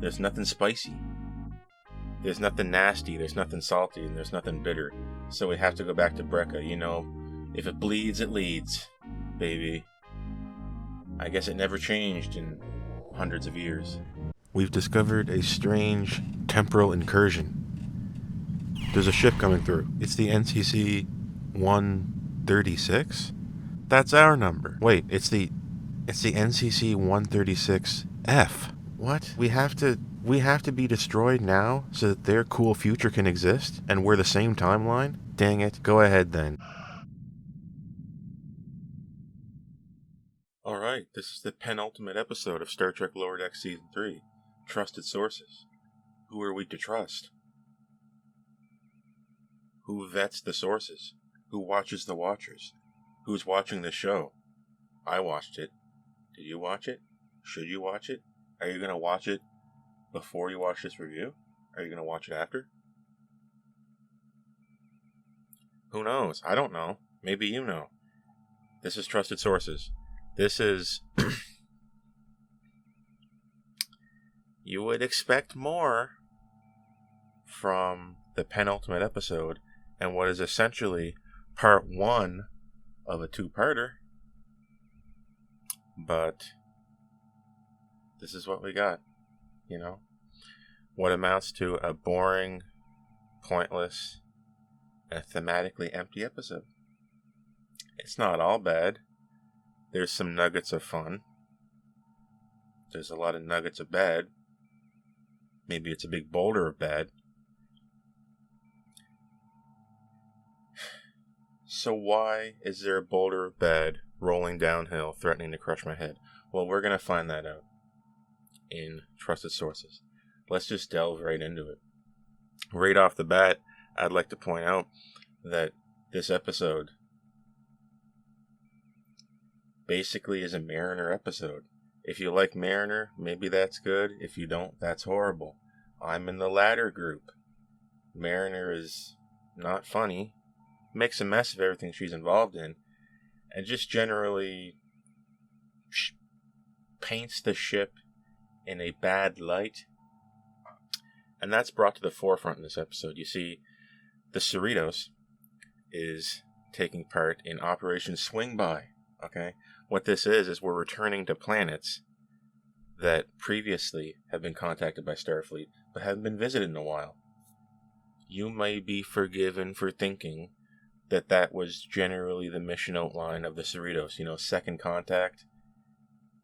There's nothing spicy. There's nothing nasty, there's nothing salty, and there's nothing bitter. So we have to go back to Brekka. You know, if it bleeds, it leads, baby. I guess it never changed in hundreds of years. We've discovered a strange temporal incursion. There's a ship coming through. It's the NCC 136? That's our number. Wait, it's the NCC 136F. What? We have to be destroyed now so that their cool future can exist and we're the same timeline? Dang it. Go ahead then. Alright, this is the penultimate episode of Star Trek Lower Decks Season 3. Trusted Sources. Who are we to trust? Who vets the sources? Who watches the watchers? Who's watching the show? I watched it. Did you watch it? Should you watch it? Are you going to watch it before you watch this review? Are you going to watch it after? Who knows? I don't know. Maybe you know. This is Trusted Sources. This is... You would expect more from the penultimate episode and what is essentially part 1 of a 2-parter. But this is what we got, you know? What amounts to a boring, pointless, and thematically empty episode. It's not all bad. There's some nuggets of fun. There's a lot of nuggets of bad. Maybe it's a big boulder of bad. So why is there a boulder of bad rolling downhill, threatening to crush my head? Well, we're going to find that out in Trusted Sources. Let's just delve right into it. Right off the bat, I'd like to point out that this episode basically is a Mariner episode. If you like Mariner, maybe that's good. If you don't, that's horrible. I'm in the latter group. Mariner is not funny, makes a mess of everything she's involved in, and just generally paints the ship in a bad light. And that's brought to the forefront in this episode. You see, the Cerritos is taking part in Operation Swing By. Okay? What this is we're returning to planets that previously have been contacted by Starfleet, but haven't been visited in a while. You may be forgiven for thinking that that was generally the mission outline of the Cerritos. You know, second contact.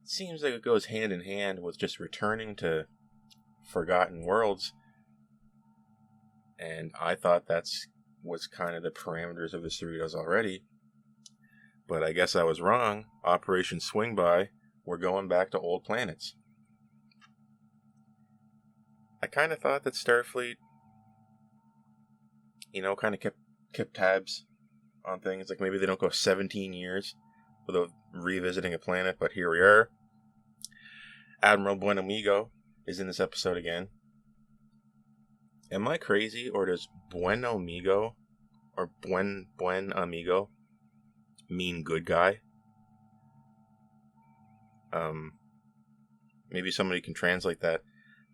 It seems like it goes hand in hand with just returning to forgotten worlds. And I thought that's was kind of the parameters of the Cerritos already. But I guess I was wrong. Operation Swing By, we're going back to old planets. I kind of thought that Starfleet, you know, kind of kept tabs on things. Like maybe they don't go 17 years without revisiting a planet, but here we are. Admiral Buenamigo is in this episode again. Am I crazy, or does Buen Amigo or Buen Amigo mean good guy? Maybe somebody can translate that.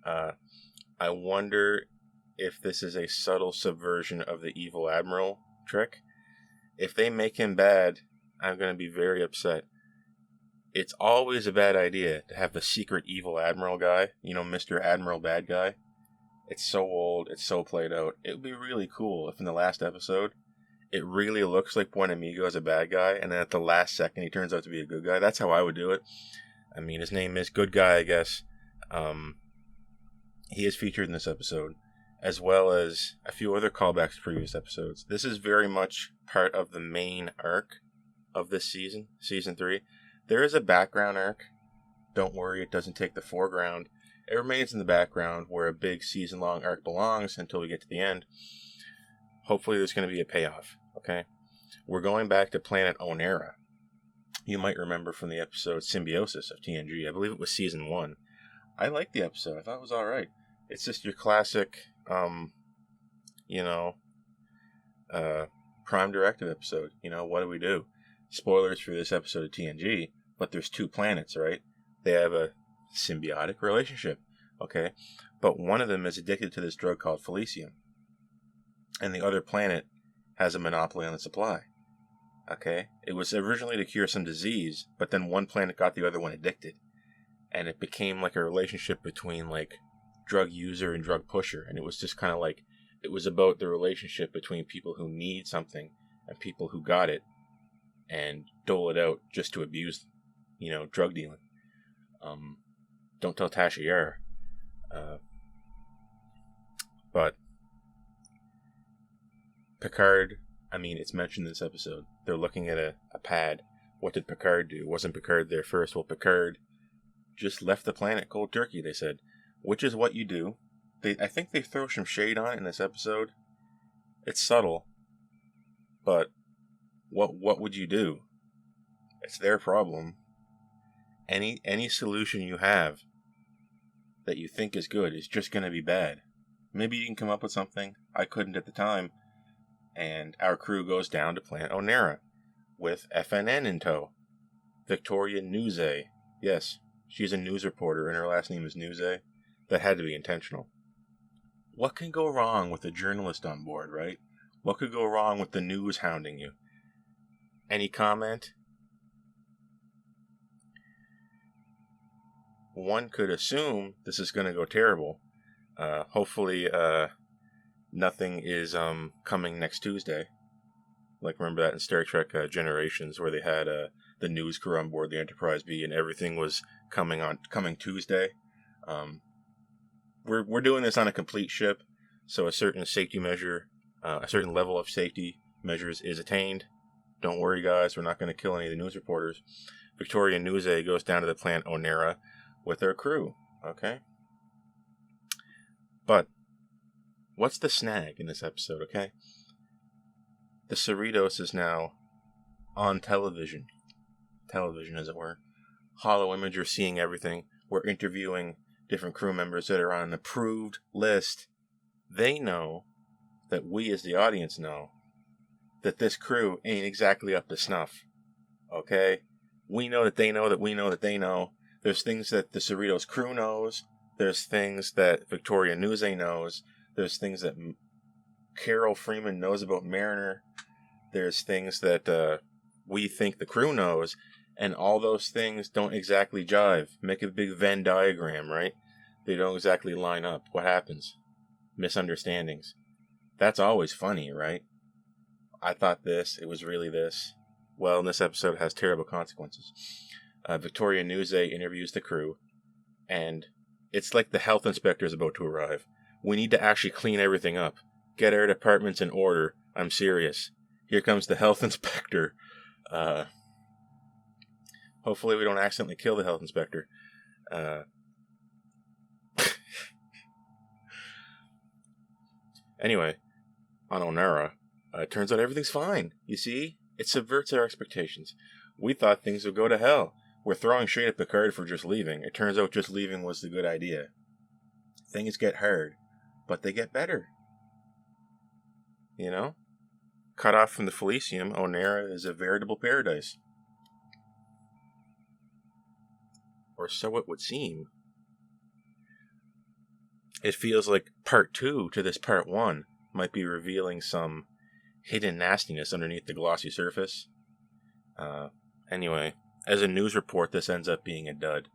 I wonder if this is a subtle subversion of the evil admiral trick. If they make him bad, I'm going to be very upset. It's always a bad idea to have the secret evil admiral guy, you know, Mr. Admiral Bad Guy. It's so old, it's so played out. It would be really cool if in the last episode, it really looks like Buenamigo is a bad guy, and then at the last second he turns out to be a good guy. That's how I would do it. I mean, his name is Good Guy, I guess. He is featured in this episode, as well as a few other callbacks to previous episodes. This is very much part of the main arc of this season, Season 3. There is a background arc. Don't worry, it doesn't take the foreground. It remains in the background where a big season-long arc belongs until we get to the end. Hopefully there's going to be a payoff, okay? We're going back to planet Onera. You might remember from the episode Symbiosis of TNG. I believe it was Season 1. I liked the episode. I thought it was alright. It's just your classic, Prime Directive episode. You know, what do we do? Spoilers for this episode of TNG, but there's two planets, right? They have a symbiotic relationship. Okay? But one of them is addicted to this drug called Felicium. And the other planet has a monopoly on the supply. Okay? It was originally to cure some disease, but then one planet got the other one addicted. And it became like a relationship between like drug user and drug pusher. And it was just kind of like, it was about the relationship between people who need something and people who got it and dole it out just to abuse, drug dealing. Don't tell Tasha Yar. But Picard, it's mentioned in this episode. They're looking at a pad. What did Picard do? Wasn't Picard there first? Well, Picard just left the planet cold turkey, they said. Which is what you do. I think they throw some shade on it in this episode. It's subtle. But what would you do? It's their problem. Any solution you have that you think is good is just going to be bad. Maybe you can come up with something. I couldn't at the time. And our crew goes down to planet Onera with FNN in tow. Victoria Newzay. Yes, she's a news reporter and her last name is Newzay. That had to be intentional. What can go wrong with a journalist on board, right? What could go wrong with the news hounding you? Any comment? One could assume this is going to go terrible. Hopefully, nothing is coming next Tuesday. Like, remember that in Star Trek Generations, where they had the news crew on board the Enterprise B, and everything was coming Tuesday. We're doing this on a complete ship, so a certain safety measure, a certain level of safety measures is attained. Don't worry, guys. We're not going to kill any of the news reporters. Victoria Newzay goes down to the planet Onera with their crew. Okay? But what's the snag in this episode, okay? The Cerritos is now on television. Television, as it were. Hollow Imager seeing everything. We're interviewing different crew members that are on an approved list. They know that we as the audience know that this crew ain't exactly up to snuff. Okay? We know that they know that we know that they know. There's things that the Cerritos crew knows. There's things that Victoria Newzay knows. There's things that Carol Freeman knows about Mariner. There's things that we think the crew knows. And all those things don't exactly jive. Make a big Venn diagram, right? They don't exactly line up. What happens? Misunderstandings. That's always funny, right? I thought this. It was really this. Well, this episode has terrible consequences. Victoria Newzay interviews the crew. And it's like the health inspector is about to arrive. We need to actually clean everything up. Get our departments in order. I'm serious. Here comes the health inspector. Hopefully we don't accidentally kill the health inspector. Anyway, on Onera, it turns out everything's fine. You see? It subverts our expectations. We thought things would go to hell. We're throwing shade at Picard for just leaving. It turns out just leaving was the good idea. Things get hard, but they get better. Cut off from the Felicium, Onera is a veritable paradise. Or so it would seem. It feels like part 2 to this part 1 might be revealing some hidden nastiness underneath the glossy surface. Anyway, as a news report, this ends up being a dud.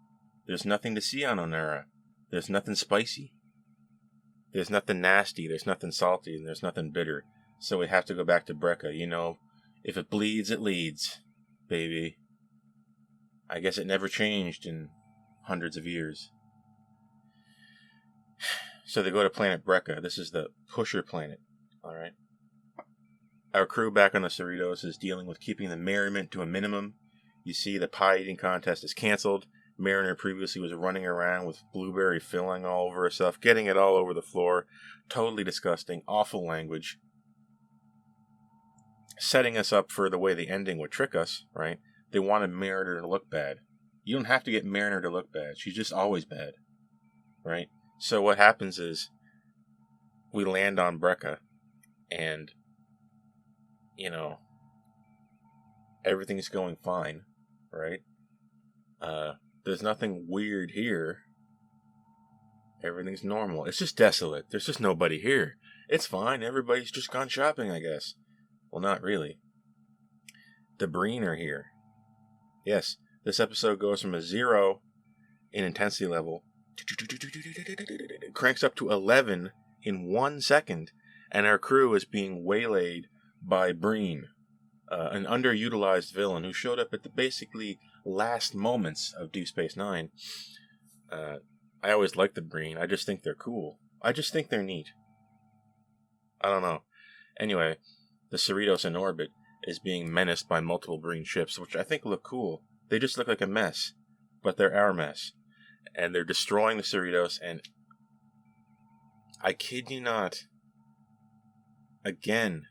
There's nothing to see on Onera. There's nothing spicy. There's nothing nasty, there's nothing salty, and there's nothing bitter. So we have to go back to Brekka. If it bleeds, it leads, baby. I guess it never changed in hundreds of years. So they go to planet Brekka. This is the pusher planet, alright? Our crew back on the Cerritos is dealing with keeping the merriment to a minimum. You see the pie eating contest is cancelled. Mariner previously was running around with blueberry filling all over herself, getting it all over the floor. Totally disgusting, awful language. Setting us up for the way the ending would trick us, right? They wanted Mariner to look bad. You don't have to get Mariner to look bad. She's just always bad, right? So what happens is we land on Brekka and, everything's going fine, right? There's nothing weird here. Everything's normal. It's just desolate. There's just nobody here. It's fine. Everybody's just gone shopping, I guess. Well, not really. The Breen are here. Yes, this episode goes from a 0 in intensity level, cranks up to 11 in 1 second, and our crew is being waylaid by Breen, an underutilized villain who showed up at the basically last moments of Deep Space Nine. I always liked the Breen. I just think they're cool. I just think they're neat. I don't know. Anyway, the Cerritos in orbit is being menaced by multiple Breen ships, which I think look cool. They just look like a mess, but they're our mess. And they're destroying the Cerritos, and I kid you not, again,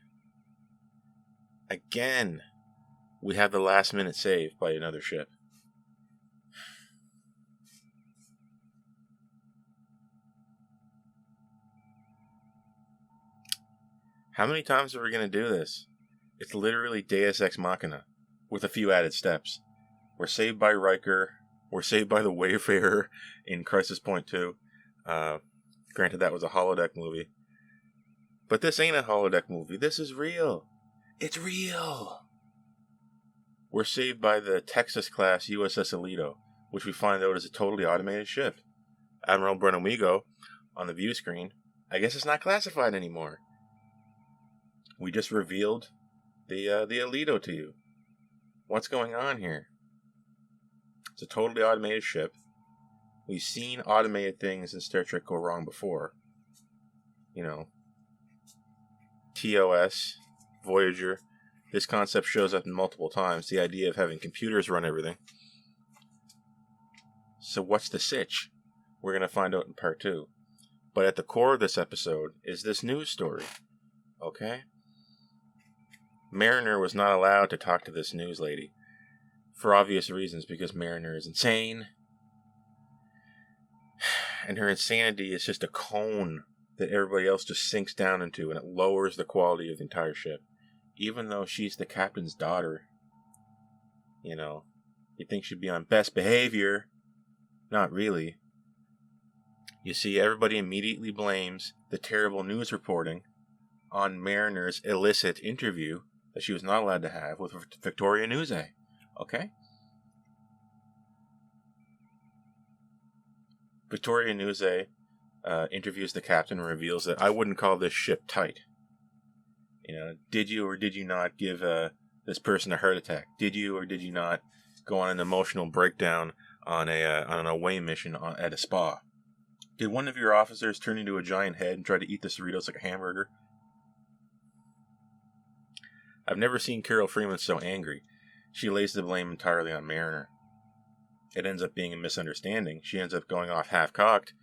we have the last minute save by another ship. How many times are we going to do this? It's literally Deus Ex Machina, with a few added steps. We're saved by Riker. We're saved by the Wayfarer in Crisis Point 2. Granted, that was a holodeck movie. But this ain't a holodeck movie. This is real. It's real. We're saved by the Texas-class U.S.S. Alito, which we find out is a totally automated ship. Admiral Brenamigo, on the view screen, I guess it's not classified anymore. We just revealed the Alito to you. What's going on here? It's a totally automated ship. We've seen automated things in Star Trek go wrong before. You know, TOS, Voyager. This concept shows up multiple times. The idea of having computers run everything. So what's the sitch? We're going to find out in part 2. But at the core of this episode is this news story. Okay? Mariner was not allowed to talk to this news lady. For obvious reasons, because Mariner is insane. And her insanity is just a cone that everybody else just sinks down into, and it lowers the quality of the entire ship. Even though she's the captain's daughter. You know, you'd think she'd be on best behavior. Not really. You see, everybody immediately blames the terrible news reporting on Mariner's illicit interview that she was not allowed to have with Victoria Newzay. Okay? Victoria Newzay interviews the captain and reveals that I wouldn't call this ship tight. You know, did you or did you not give this person a heart attack? Did you or did you not go on an emotional breakdown on an away mission at a spa? Did one of your officers turn into a giant head and try to eat the Cerritos like a hamburger? I've never seen Carol Freeman so angry. She lays the blame entirely on Mariner. It ends up being a misunderstanding. She ends up going off half-cocked,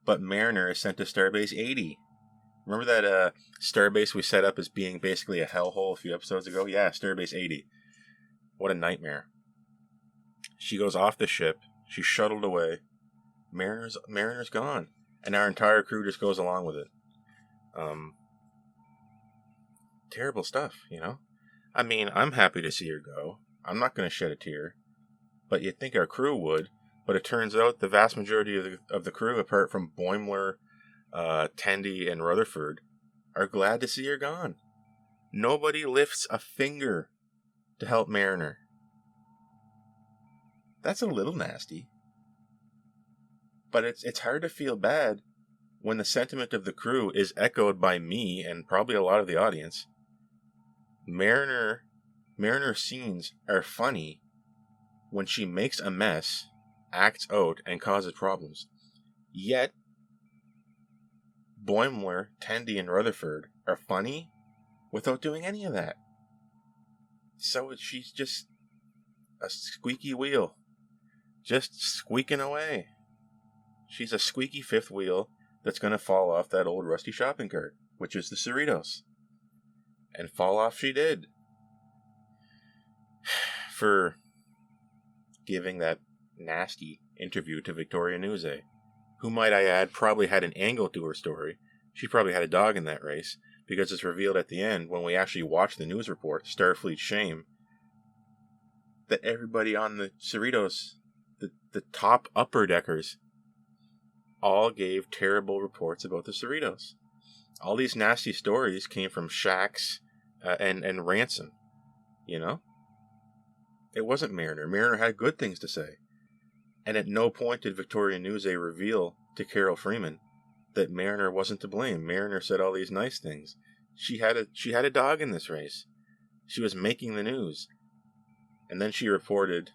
but Mariner is sent to Starbase 80. Remember that Starbase we set up as being basically a hellhole a few episodes ago? Yeah, Starbase 80. What a nightmare. She goes off the ship. She's shuttled away. Mariner's gone. And our entire crew just goes along with it. Terrible stuff, you know? I mean, I'm happy to see her go. I'm not going to shed a tear. But you'd think our crew would. But it turns out the vast majority of the crew, apart from Boimler, Tandy, and Rutherford, are glad to see her gone. Nobody lifts a finger to help Mariner. That's a little nasty. But it's hard to feel bad when the sentiment of the crew is echoed by me and probably a lot of the audience. Mariner's scenes are funny when she makes a mess, acts out, and causes problems. Yet, Boimler, Tandy, and Rutherford are funny without doing any of that. So she's just a squeaky wheel. Just squeaking away. She's a squeaky fifth wheel that's going to fall off that old rusty shopping cart, which is the Cerritos. And fall off she did. For giving that nasty interview to Victoria Newzay, who, might I add, probably had an angle to her story. She probably had a dog in that race, because it's revealed at the end, when we actually watch the news report, Starfleet's Shame, that everybody on the Cerritos, the top upper deckers, all gave terrible reports about the Cerritos. All these nasty stories came from Shax and Ransom, you know? It wasn't Mariner. Mariner had good things to say. And at no point did Victoria Newzay reveal to Carol Freeman that Mariner wasn't to blame. Mariner said all these nice things. She had a dog in this race. She was making the news. And then she reported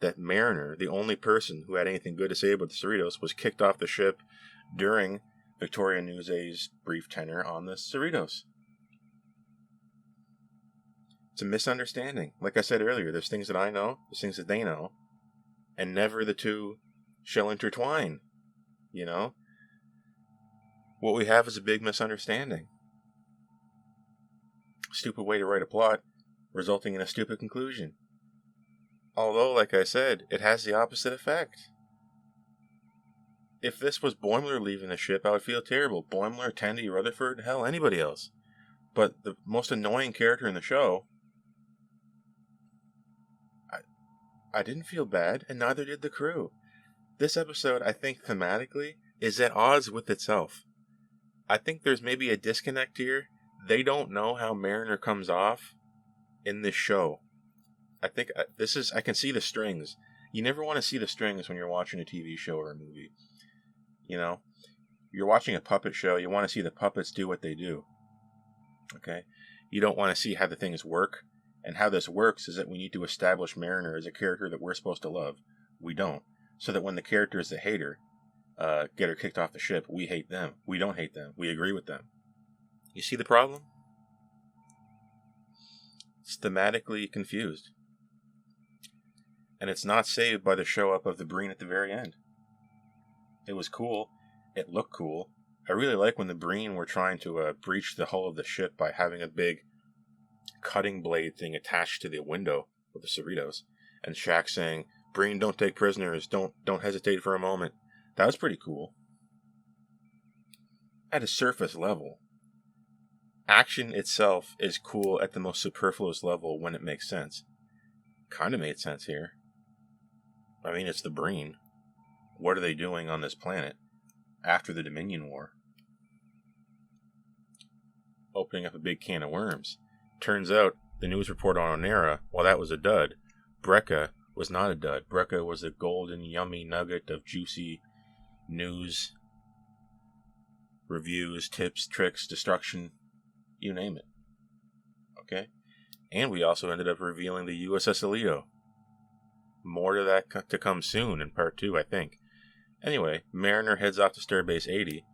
that Mariner, the only person who had anything good to say about the Cerritos, was kicked off the ship during Victoria Newzay's brief tenure on the Cerritos. It's a misunderstanding. Like I said earlier, there's things that I know, there's things that they know, and never the two shall intertwine, you know? What we have is a big misunderstanding. Stupid way to write a plot, resulting in a stupid conclusion. Although, like I said, it has the opposite effect. If this was Boimler leaving the ship, I would feel terrible. Boimler, Tandy, Rutherford, hell, anybody else. But the most annoying character in the show, I didn't feel bad, and neither did the crew. This episode, I think, thematically, is at odds with itself. I think there's maybe a disconnect here. They don't know how Mariner comes off in this show. I think I can see the strings. You never want to see the strings when you're watching a TV show or a movie. You know, you're watching a puppet show, you want to see the puppets do what they do. Okay? You don't want to see how the things work. And how this works is that we need to establish Mariner as a character that we're supposed to love. We don't. So that when the characters that hate her get her kicked off the ship, we hate them. We don't hate them. We agree with them. You see the problem? It's thematically confused. And it's not saved by the show up of the Breen at the very end. It was cool. It looked cool. I really like when the Breen were trying to breach the hull of the ship by having a big cutting blade thing attached to the window of the Cerritos, and Shaq saying, "Breen, don't take prisoners. Don't hesitate for a moment." That was pretty cool. At a surface level, action itself is cool at the most superfluous level when it makes sense. Kind of made sense here. I mean, it's the Breen. What are they doing on this planet after the Dominion War? Opening up a big can of worms. Turns out, the news report on Onera, while that was a dud, Brekka was not a dud. Brekka was a golden, yummy nugget of juicy news, reviews, tips, tricks, destruction, you name it. Okay? And we also ended up revealing the U.S.S. Alito. More to that to come soon in part 2, I think. Anyway, Mariner heads off to Starbase 80.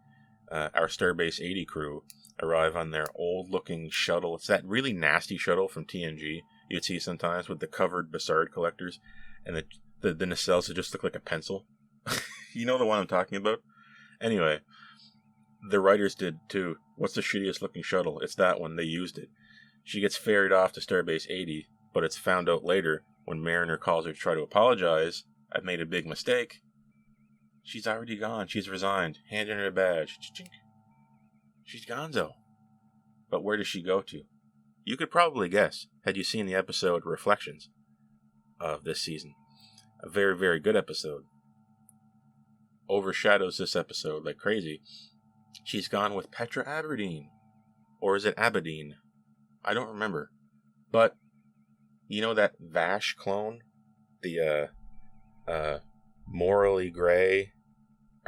Our Starbase 80 crew arrive on their old-looking shuttle. It's that really nasty shuttle from TNG you'd see sometimes with the covered Bassard collectors, and the nacelles that just look like a pencil. You know the one I'm talking about? Anyway, the writers did too. What's the shittiest-looking shuttle? It's that one. They used it. She gets ferried off to Starbase 80, but it's found out later when Mariner calls her to try to apologize. "I've made a big mistake." She's already gone. She's resigned. Handing her a badge. Chink. She's gonzo. But where does she go to? You could probably guess, had you seen the episode Reflections of this season. A very, very good episode. Overshadows this episode like crazy. She's gone with Petra Aberdeen. Or is it Aberdeen? I don't remember. But, you know that Vash clone? The, morally gray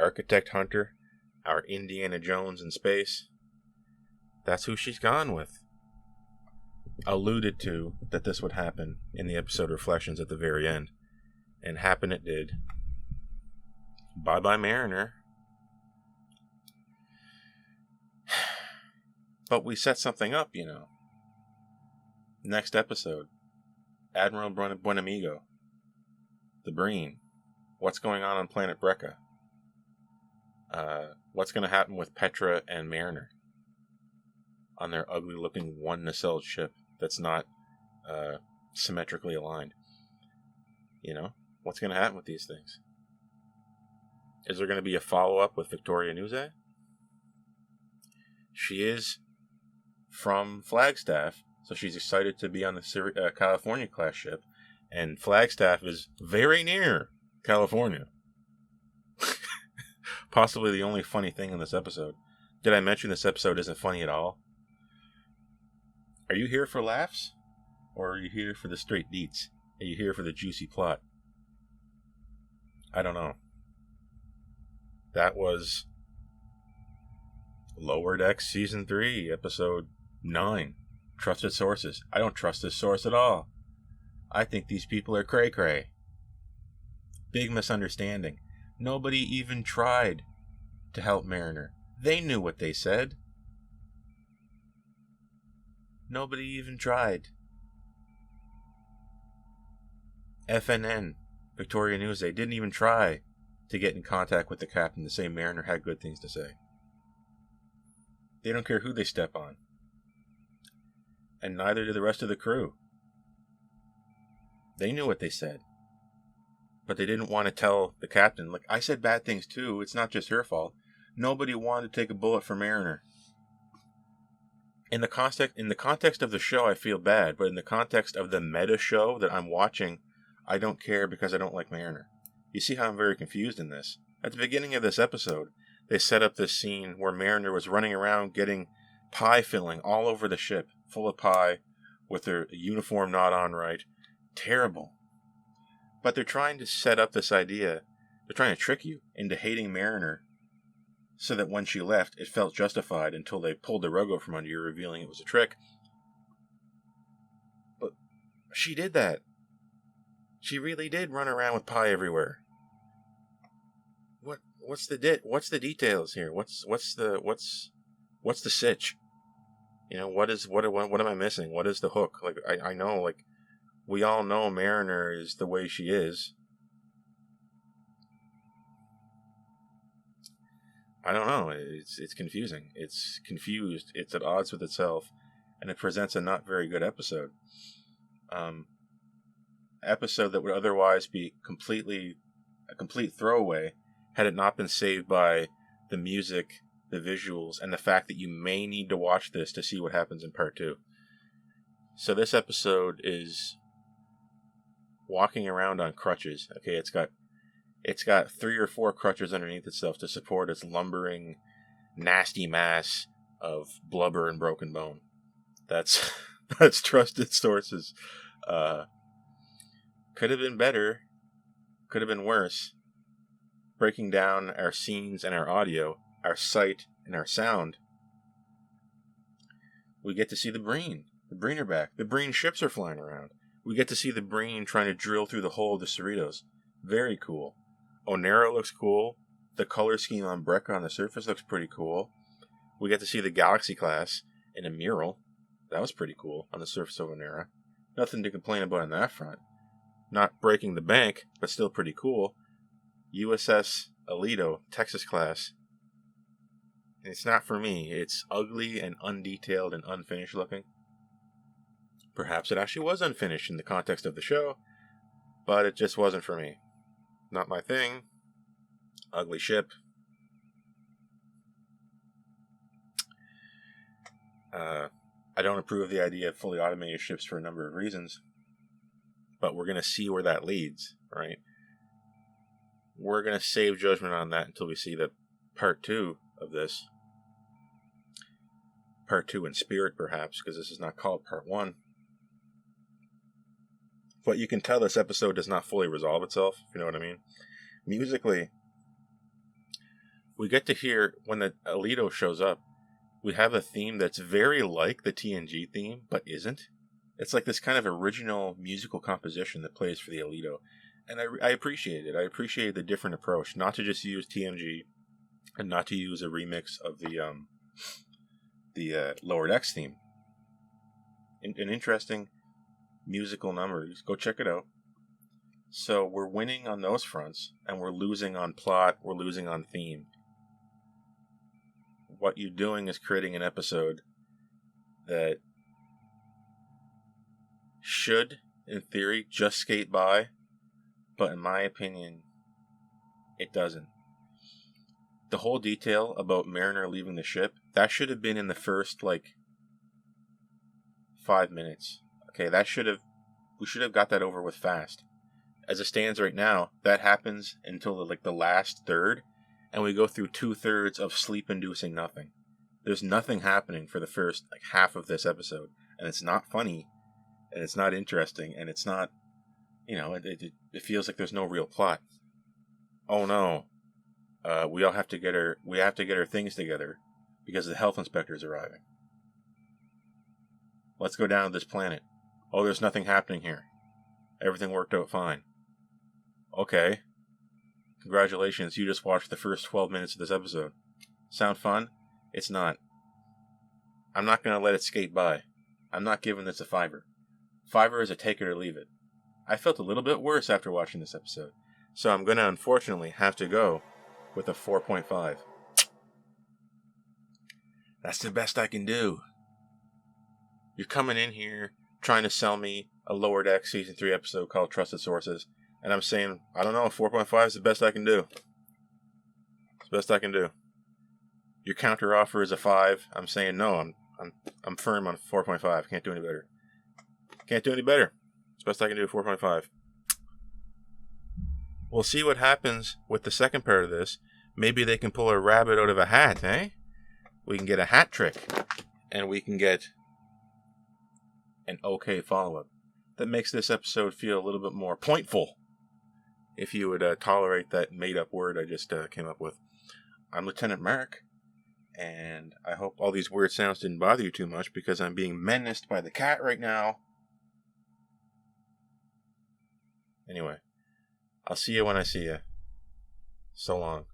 architect hunter? Our Indiana Jones in space? That's who she's gone with. Alluded to that this would happen in the episode Reflections at the very end. And happen it did. Bye-bye, Mariner. But we set something up, you know. Next episode. Admiral Buenamigo. The Breen. What's going on planet Brekka? What's going to happen with Petra and Mariner on their ugly-looking one-nacelle ship that's not symmetrically aligned? You know? What's going to happen with these things? Is there going to be a follow-up with Victoria Newzay? She is from Flagstaff, so she's excited to be on the California-class ship, and Flagstaff is very near California. Possibly the only funny thing in this episode. Did I mention this episode isn't funny at all? Are you here for laughs? Or are you here for the straight deets? Are you here for the juicy plot? I don't know. That was Lower Decks Season 3, Episode 9. Trusted Sources. I don't trust this source at all. I think these people are cray-cray. Big misunderstanding. Nobody even tried to help Mariner. They knew what they said. Nobody even tried. FNN, Victoria Newzay, didn't even try to get in contact with the captain to say Mariner had good things to say. They don't care who they step on. And neither do the rest of the crew. They knew what they said. But they didn't want to tell the captain, like, I said bad things too, it's not just her fault. Nobody wanted to take a bullet for Mariner. In the context of the show, I feel bad, but in the context of the meta show that I'm watching, I don't care because I don't like Mariner. You see how I'm very confused in this? At the beginning of this episode, they set up this scene where Mariner was running around getting pie filling all over the ship, full of pie, with her uniform not on right. Terrible. But they're trying to set up this idea, they're trying to trick you into hating Mariner, so that when she left, it felt justified until they pulled the rug out from under you, revealing it was a trick. But she did that. She really did run around with pie everywhere. What's the details here? What's the sitch? You know, what am I missing? What is the hook? Like I know, like, we all know Mariner is the way she is. I don't know. It's confusing. It's confused. It's at odds with itself, and it presents a not very good episode. Episode that would otherwise be a complete throwaway had it not been saved by the music, the visuals, and the fact that you may need to watch this to see what happens in part 2. So this episode is walking around on crutches. Okay, it's got 3 or 4 crutches underneath itself to support its lumbering, nasty mass of blubber and broken bone. That's trusted sources. Could have been better. Could have been worse. Breaking down our scenes and our audio, our sight and our sound. We get to see the Breen. The Breen are back. The Breen ships are flying around. We get to see the Breen trying to drill through the hull of the Cerritos. Very cool. Onera looks cool. The color scheme on Brekka on the surface looks pretty cool. We get to see the Galaxy class in a mural. That was pretty cool on the surface of Onera. Nothing to complain about on that front. Not breaking the bank, but still pretty cool. U.S.S. Alito, Texas class. It's not for me. It's ugly and undetailed and unfinished looking. Perhaps it actually was unfinished in the context of the show, but it just wasn't for me. Not my thing. Ugly ship. I don't approve of the idea of fully automated ships for a number of reasons, but we're going to see where that leads, right? We're going to save judgment on that until we see the part 2 of this. Part 2 in spirit, perhaps, because this is not called part 1. But you can tell this episode does not fully resolve itself, if you know what I mean. Musically, we get to hear, when the Alito shows up, we have a theme that's very like the TNG theme, but isn't. It's like this kind of original musical composition that plays for the Alito. And I appreciate it. I appreciate the different approach. Not to just use TNG, and not to use a remix of the Lower Decks theme. An interesting musical number. Just go check it out. So we're winning on those fronts, and we're losing on plot, we're losing on theme. What you're doing is creating an episode that should, in theory, just skate by, but in my opinion, it doesn't. The whole detail about Mariner leaving the ship, that should have been in the first, 5 minutes. Okay, we should have got that over with fast. As it stands right now, that happens until the last third, and we go through 2/3 of sleep-inducing nothing. There's nothing happening for the first half of this episode, and it's not funny, and it's not interesting, and it's not, it feels like there's no real plot. Oh no, we have to get our things together because the health inspector's arriving. Let's go down to this planet. Oh, there's nothing happening here. Everything worked out fine. Okay. Congratulations, you just watched the first 12 minutes of this episode. Sound fun? It's not. I'm not going to let it skate by. I'm not giving this a 5. 5 is a take it or leave it. I felt a little bit worse after watching this episode, so I'm going to unfortunately have to go with a 4.5. That's the best I can do. You're coming in here trying to sell me a Lower Deck Season 3 episode called Trusted Sources, and I'm saying, I don't know, 4.5 is the best I can do. It's the best I can do. Your counter offer is a 5. I'm saying no, I'm firm on 4.5. Can't do any better. Can't do any better. It's the best I can do, 4.5. We'll see what happens with the second part of this. Maybe they can pull a rabbit out of a hat, eh? We can get a hat trick, and we can get an okay follow-up that makes this episode feel a little bit more pointful, if you would tolerate that made-up word I just came up with. I'm Lieutenant Mark, and I hope all these weird sounds didn't bother you too much, because I'm being menaced by the cat right now. Anyway, I'll see you when I see you. So long.